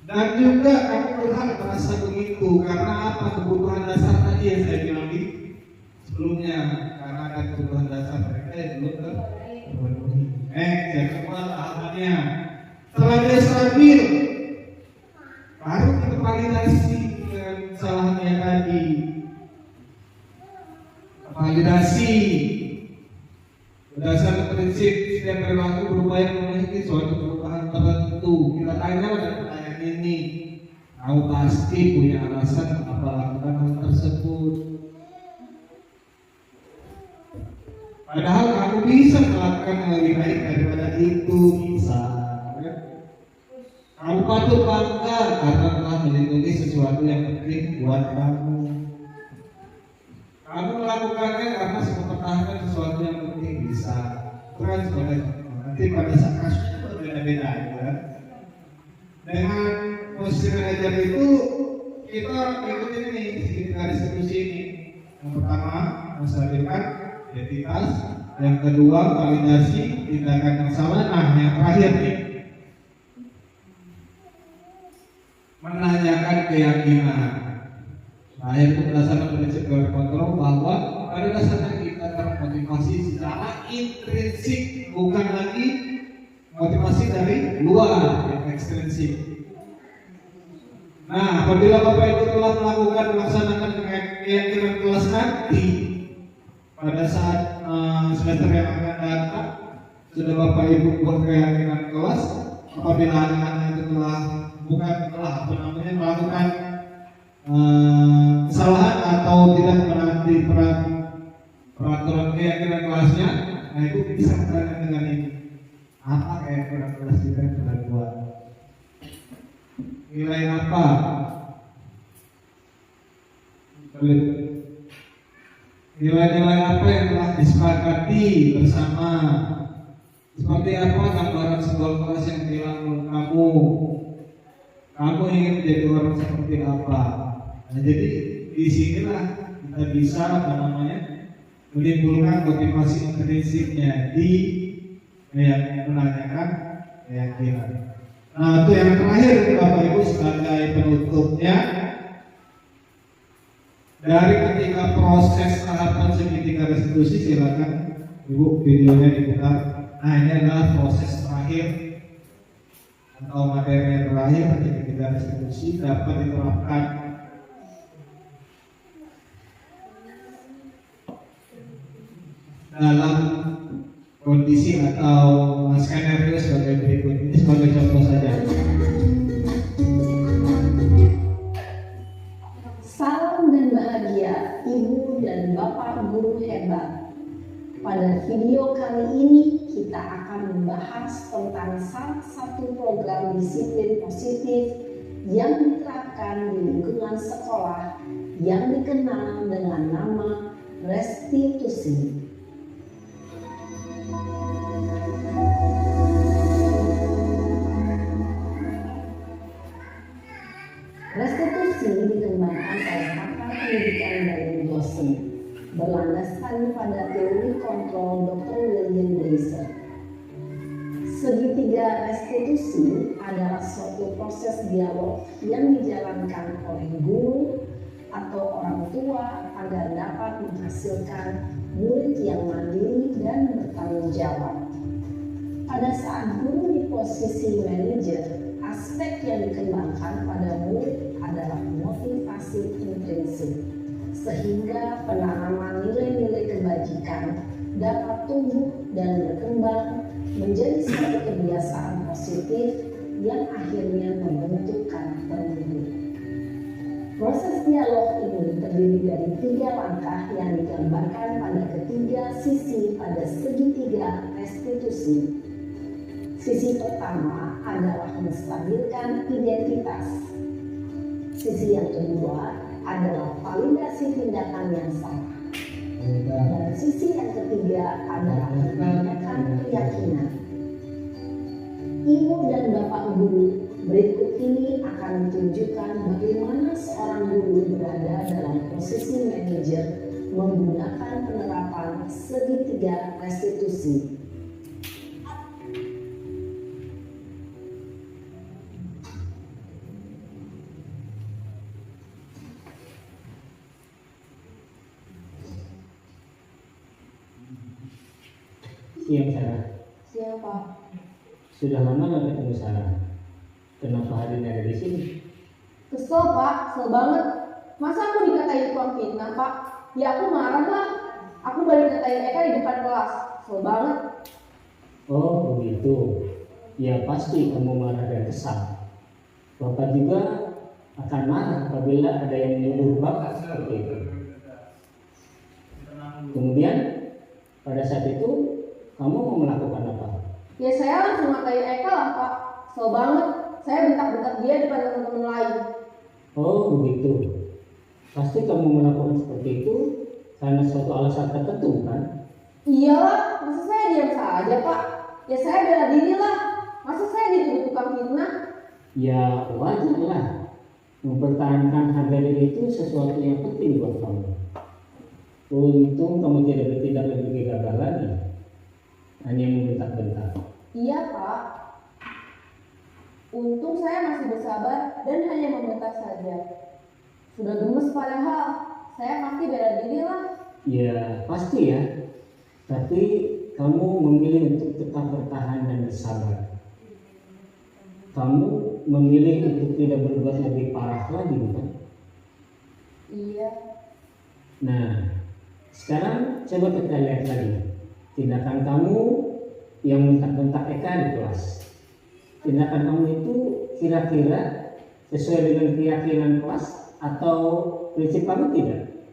A: Dan juga kamu berhak merasa begitu karena apa? Kebutuhan dasar tadi yang saya bilang di sebelumnya, karena ada kebutuhan dasar mereka yang belum terpenuhi. Yang kedua tahapannya setelah dia stabil, baru kita validasi dengan kesalahannya tadi. Validasi berdasarkan prinsip setiap perilaku berupaya memiliki suatu perubahan tertentu. Kita tanya pada pertanyaan ini, kamu pasti punya alasan apa lakukan hal tersebut. Padahal kamu bisa melakukan yang lebih baik daripada itu, bisa. Kamu patut bangga karena telah melindungi sesuatu yang penting buat kamu. Kamu melakukannya karena mempertahankan sesuatu yang penting, bisa. Bukan sebagai nanti pada saat kasusnya berbeda-beda, ya. Dengan posisi manajer itu kita ikutin ini garis diskusi ini. Yang pertama menstabilkan identitas, yang kedua validasi tindakan yang salah. Nah, yang terakhir nih menanyakan keyakinan. Nah, itu berdasarkan prinsip teori kontrol bahwa pada dasarnya kita termotivasi secara intrinsik, bukan lagi motivasi dari luar yang ekstrinsik. Nah, apabila Bapak Ibu telah melaksanakan keyakinan kelas nanti pada saat semester yang akan datang, sudah Bapak Ibu buat keyakinan kelas. Apabila anak-anak itu melakukan kesalahan atau tidak menaati peraturan keyakinan kelasnya, nah itu bisa bertanya dengan ini, apa keyakinan kelas kita yang telah buat, nilai apa, nilai-nilai apa yang telah disepakati bersama, seperti apa gambaran sebuah kelas yang hilang kamu ingin menjadi orang seperti apa. Nah, jadi di sinilah kita bisa menimbulkan motivasi intrinsipnya di yang menanyakan keyakinan. Nah, untuk yang terakhir Bapak Ibu sebagai penutupnya, dari ketika proses tahapan segitiga restitusi, silakan Ibu videonya diputar. Nah, ini adalah proses terakhir atau materi terakhir segitiga restitusi dapat diterapkan dalam kondisi atau skenario sebagai berikut. Ini sebagai contoh saja.
D: Salam dan bahagia Ibu dan Bapak guru hebat. Pada video kali ini kita akan membahas tentang salah satu program disiplin positif yang diterapkan di lingkungan sekolah yang dikenal dengan nama restitusi. Restitusi dikembangkan oleh pakar pendidikan dan dosen berlandaskan pada teori kontrol Dr. William Gleiser. Segitiga restitusi adalah suatu proses dialog yang dijalankan oleh guru atau orang tua agar dapat menghasilkan murid yang mandiri dan bertanggung jawab. Pada saat guru di posisi manajer, aspek yang dikembangkan pada murid adalah motivasi intrinsik, sehingga penanaman nilai-nilai kebajikan dapat tumbuh dan berkembang menjadi suatu kebiasaan positif yang akhirnya membentuk karakter murid. Proses dialog ini terdiri dari 3 langkah yang digambarkan pada ketiga sisi pada segitiga restitusi. Sisi pertama adalah menstabilkan identitas. Sisi yang kedua adalah validasi tindakan yang salah. Dan sisi yang ketiga adalah menanyakan keyakinan. Ibu dan Bapak guru, berikut ini akan ditunjukkan bagaimana seorang guru berada dalam posisi manajer menggunakan penerapan segitiga restitusi.
F: Siang Sarah.
C: Siang Pak.
F: Sudah lama nggak ketemu Sarah. Kenapa hari ini ada di sini?
C: Kesel Pak, kesel banget. Masa aku dikatain tukang fitnah Pak? Ya aku marah lah. Aku balik katain Eka di depan kelas. Kesel banget.
F: Oh begitu. Ya pasti kamu marah dan kesal. Bapak juga akan marah apabila ada yang menuduh Bapak seperti itu. Kemudian pada saat itu kamu mau melakukan apa?
C: Ya saya langsung ngatain Eka lah Pak. Kesel banget. Saya bentak-bentak dia depan teman-teman lain.
F: Oh begitu. Pasti kamu melakukan seperti itu karena suatu alasan tertentu kan?
C: Iyalah, masa saya diam saja Pak? Ya saya bela diri lah. Masa saya dituduh tukang fitnah?
F: Ya wajar lah. Mempertahankan harga diri itu sesuatu yang penting buat kamu. Untung kamu tidak bertindak lebih gegabah lagi. Hanya membentak-bentak.
C: Iya Pak. Untung saya masih bersabar dan hanya membentak saja. Sudah gemes padahal. Saya pasti bela diri lah.
F: Ya pasti ya. Tapi kamu memilih untuk tetap bertahan dan bersabar. Kamu memilih untuk tidak berbuat lebih parah lagi bukan?
C: Iya.
F: Nah, sekarang coba kita lihat lagi tindakan kamu yang bentak-bentak Eka di kelas. Tindakan kamu itu kira-kira sesuai dengan keyakinan kelas atau prinsip kamu tidak?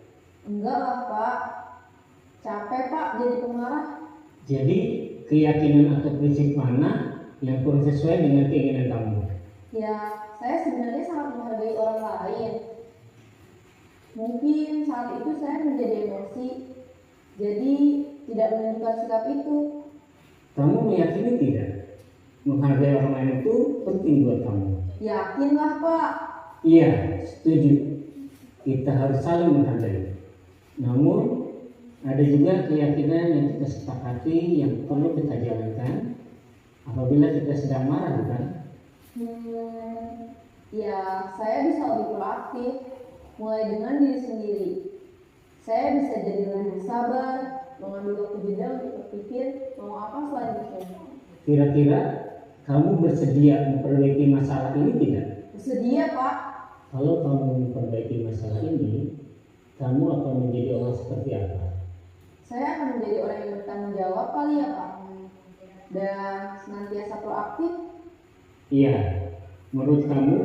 C: Enggak lah Pak. Capek Pak jadi pemarah.
F: Jadi keyakinan atau prinsip mana yang kurang sesuai dengan keinginan kamu?
C: Ya, saya sebenarnya sangat menghargai orang lain. Mungkin saat itu saya menjadi emosi, jadi tidak menunjukkan sikap itu.
F: Kamu meyakini tidak? Menghargai orang lain itu penting buat kamu.
C: Yakinlah Pak.
F: Iya, setuju. kita harus saling menghargai. Namun ada juga keyakinan yang kita sepakati yang perlu kita jalankan apabila kita sedang marah, bukan?
C: Ya, saya bisa lebih proaktif, mulai dengan diri sendiri. Saya bisa jadi lebih sabar, mengambil waktu jeda untuk berpikir mau apa selanjutnya.
F: Kira-kira kamu bersedia memperbaiki masalah ini tidak?
C: Bersedia, Pak.
F: Kalau kamu memperbaiki masalah ini, kamu akan menjadi orang seperti apa?
C: Saya akan menjadi orang yang bertanggung jawab kali ya, Pak. Dan senantiasa proaktif.
F: Iya, menurut kamu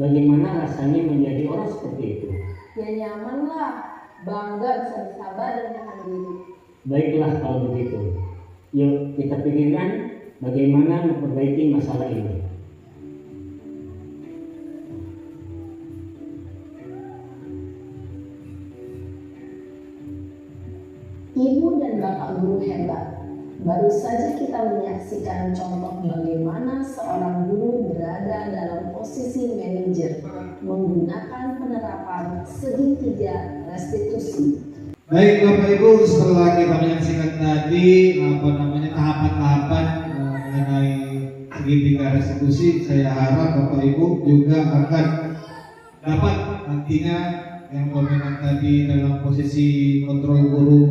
F: bagaimana rasanya menjadi orang seperti itu?
C: Ya nyaman lah, bangga bisa bersabar dan menahan diri.
F: Baiklah kalau begitu. Yuk kita pikirkan bagaimana memperbaiki masalah ini.
D: Ibu dan Bapak guru hebat. Baru saja kita menyaksikan contoh bagaimana seorang guru berada dalam posisi manajer menggunakan penerapan segitiga restitusi.
A: Baik Bapak Ibu, setelah kita menyaksikan tadi tahapan-tahapan mengenai segitiga restitusi, saya harap Bapak Ibu juga akan dapat nantinya yang dominan tadi dalam posisi kontrol guru.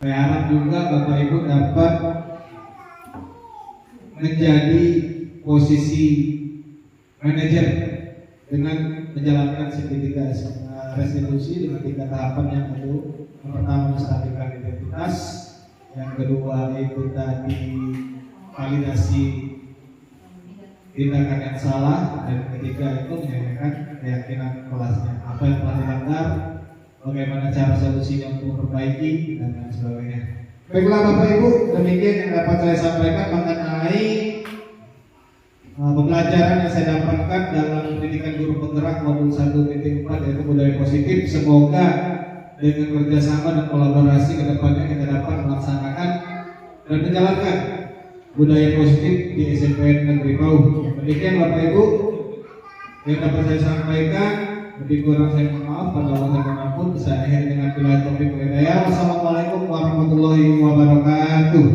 A: Saya harap juga Bapak Ibu dapat menjadi posisi manajer dengan menjalankan segitiga restitusi dengan 3 tahapan yang itu. Yang pertama menstabilkan identitas, yang kedua itu tadi validasi tindakan yang salah, dan ketiga itu menyediakan keyakinan kelasnya apa yang telah dilanggar, bagaimana cara solusinya untuk memperbaiki dan lain sebagainya. Baiklah Bapak Ibu, demikian yang dapat saya sampaikan mengenai pembelajaran yang saya dapatkan dalam pendidikan guru penggerak modul 1.4 yaitu budaya positif. Semoga dengan kerjasama dan kolaborasi ke depannya kita dapat melaksanakan dan menjalankan budaya positif di SMPN Negeri Pau. Demikian Bapak Ibu yang dapat saya sampaikan. Lebih kurang saya mohon maaf pada Allah dan ampun. Saya akhiri dengan bila taufiq wal hidayah. Wassalamualaikum warahmatullahi wabarakatuh.